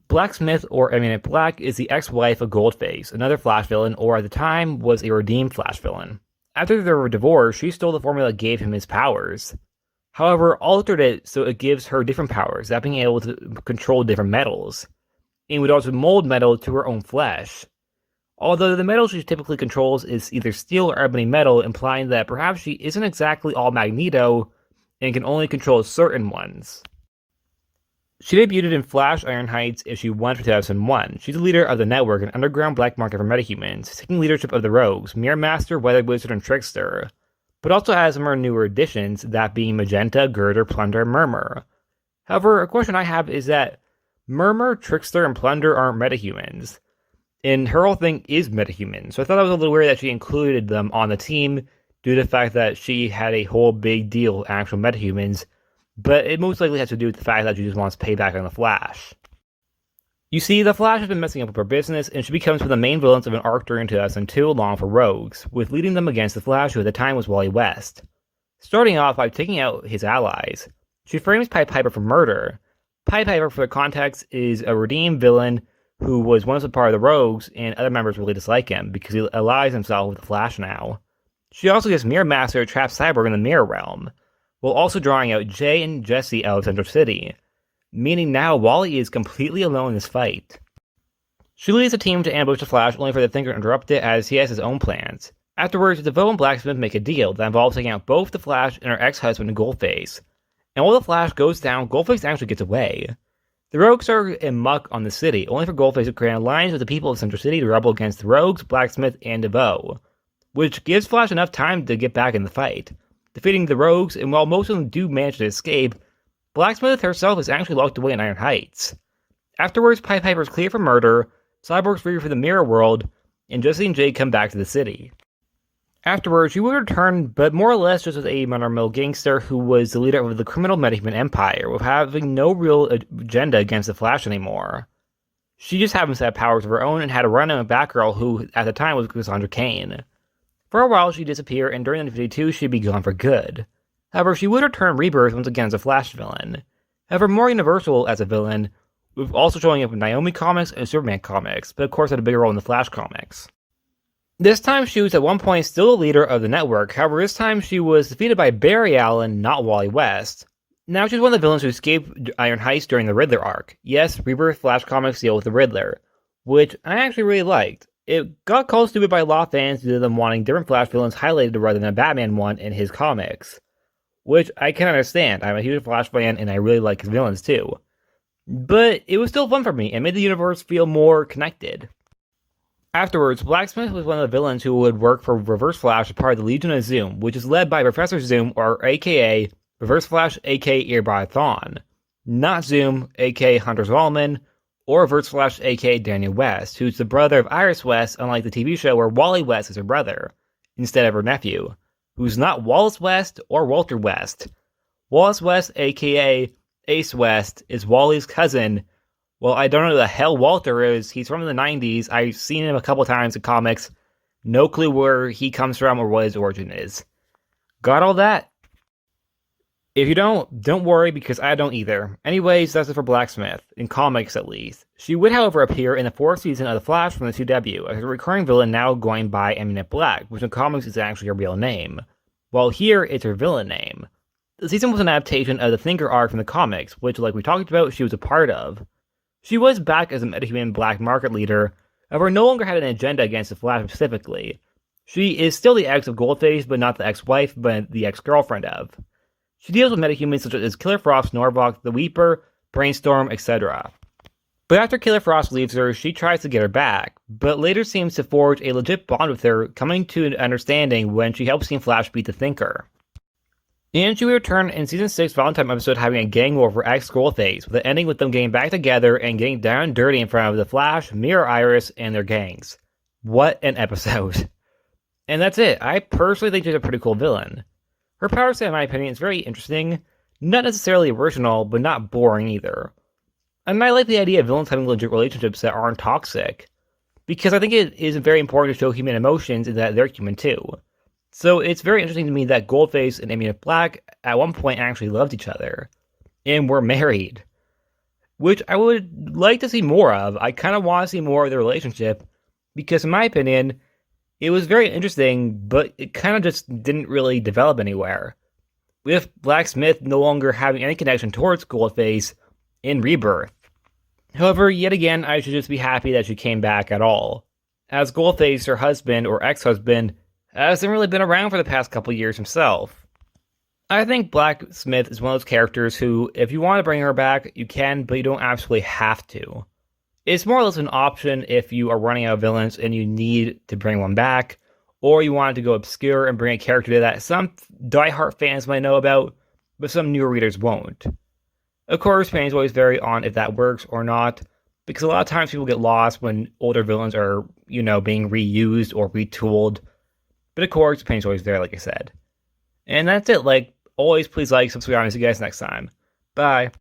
Blacksmith, or Amunet Black, is the ex-wife of Goldface, another Flash villain, or at the time was a redeemed Flash villain. After their divorce, she stole the formula that gave him his powers. However, altered it so it gives her different powers, that being able to control different metals, and would also mold metal to her own flesh. Although the metal she typically controls is either steel or ebony metal, implying that perhaps she isn't exactly all Magneto and can only control certain ones. She debuted in Flash Iron Heights issue 1 for 2001. She's the leader of the Network, an underground black market for Metahumans, taking leadership of the Rogues, Mirror Master, Weather Wizard, and Trickster, but also has some of her newer additions, that being Magenta, Girder, Plunder, and Murmur. However, a question I have is that Murmur, Trickster, and Plunder aren't Metahumans, and her whole thing is Metahuman, so I thought that was a little weird that she included them on the team due to the fact that she had a whole big deal with actual Metahumans, but it most likely has to do with the fact that she just wants payback on the Flash. You see, the Flash has been messing up with her business, and she becomes one of the main villains of an arc during 2002 along for Rogues, with leading them against the Flash, who at the time was Wally West. Starting off by taking out his allies, she frames Pied Piper for murder. Pied Piper, for context, is a redeemed villain who was once a part of the Rogues, and other members really dislike him because he allies himself with the Flash now. She also gets Mirror Master to trap Cyborg in the Mirror Realm, while also drawing out Jay and Jesse out of Central City, meaning now Wally is completely alone in this fight. She leads the team to ambush the Flash, only for the Thinker to interrupt it as he has his own plans. Afterwards, Defoe and Blacksmith make a deal that involves taking out both the Flash and her ex-husband Goldface. And while the Flash goes down, Goldface actually gets away. The Rogues are in muck on the city, only for Goldface to create an alliance with the people of Central City to rebel against the Rogues, Blacksmith, and Defoe, which gives Flash enough time to get back in the fight, defeating the Rogues, and while most of them do manage to escape, Blacksmith herself is actually locked away in Iron Heights. Afterwards, Pied Piper is cleared for murder, Cyborg's free for the Mirror World, and Jesse and Jay come back to the city. Afterwards, she would return, but more or less just as a run-of-the-mill gangster who was the leader of the criminal Metahuman Empire, with having no real agenda against the Flash anymore. She just happens to have powers of her own and had a run-in with Batgirl, who at the time was Cassandra Cain. For a while, she'd disappear, and during the 52, she'd be gone for good. However, she would return Rebirth once again as a Flash villain. However, more universal as a villain, with also showing up in Naomi comics and Superman comics, but of course had a bigger role in the Flash comics. This time, she was at one point still the leader of the Network. However, this time she was defeated by Barry Allen, not Wally West. Now she's one of the villains who escaped Iron Heights during the Riddler arc. Yes, Rebirth Flash comics deal with the Riddler, which I actually really liked. It got called stupid by a lot of fans due to them wanting different Flash villains highlighted rather than a Batman one in his comics, which I can understand. I'm a huge Flash fan and I really like his villains too. But it was still fun for me and made the universe feel more connected. Afterwards, Blacksmith was one of the villains who would work for Reverse Flash as part of the Legion of Zoom, which is led by Professor Zoom, or aka Reverse Flash, aka Earbot Thawne, not Zoom, aka Hunter Zolomon, or Reverse Flash, aka Daniel West, who's the brother of Iris West, unlike the TV show where Wally West is her brother, instead of her nephew, who's not Wallace West or Walter West. Wallace West, aka Ace West, is Wally's cousin. Well, I don't know who the hell Walter is. He's from the 90s. I've seen him a couple times in comics. No clue where he comes from or what his origin is. Got all that? If you don't worry, because I don't either. Anyways, that's it for Blacksmith, in comics at least. She would, however, appear in the 4th season of The Flash from the 2W, as a recurring villain now going by Amunet Black, which in comics is actually her real name, while here it's her villain name. The season was an adaptation of the Thinker arc from the comics, which, like we talked about, she was a part of. She was back as a Metahuman black market leader, however no longer had an agenda against the Flash specifically. She is still the ex of Goldface, but not the ex-wife, but the ex-girlfriend of. She deals with Metahumans such as Killer Frost, Norvok, the Weeper, Brainstorm, etc. But after Killer Frost leaves her, she tries to get her back, but later seems to forge a legit bond with her, coming to an understanding when she helps Team Flash beat the Thinker. And she would return in Season 6 Valentine episode having a gang war for ex-Goldface, with the ending with them getting back together and getting down and dirty in front of the Flash, Mirror Iris, and their gangs. What an episode. And that's it. I personally think she's a pretty cool villain. Her power set, in my opinion, is very interesting, not necessarily original, but not boring either. And I like the idea of villains having legit relationships that aren't toxic, because I think it is very important to show human emotions and that they're human too. So it's very interesting to me that Goldface and Amunet Black at one point actually loved each other, and were married. which I would like to see more of. I kind of want to see more of their relationship, because in my opinion, it was very interesting, but it kind of just didn't really develop anywhere. With Blacksmith no longer having any connection towards Goldface in Rebirth. However, yet again, I should just be happy that she came back at all, as Goldface, her husband or ex-husband, hasn't really been around for the past couple years himself. I think Blacksmith is one of those characters who, if you want to bring her back, you can, but you don't absolutely have to. It's more or less an option if you are running out of villains and you need to bring one back, or you want to go obscure and bring a character that some diehard fans might know about, but some newer readers won't. Of course, fans always vary on if that works or not, because a lot of times people get lost when older villains are, being reused or retooled. But of course, opinions always vary, like I said. And that's it. Like always, please like, subscribe, and see you guys next time. Bye.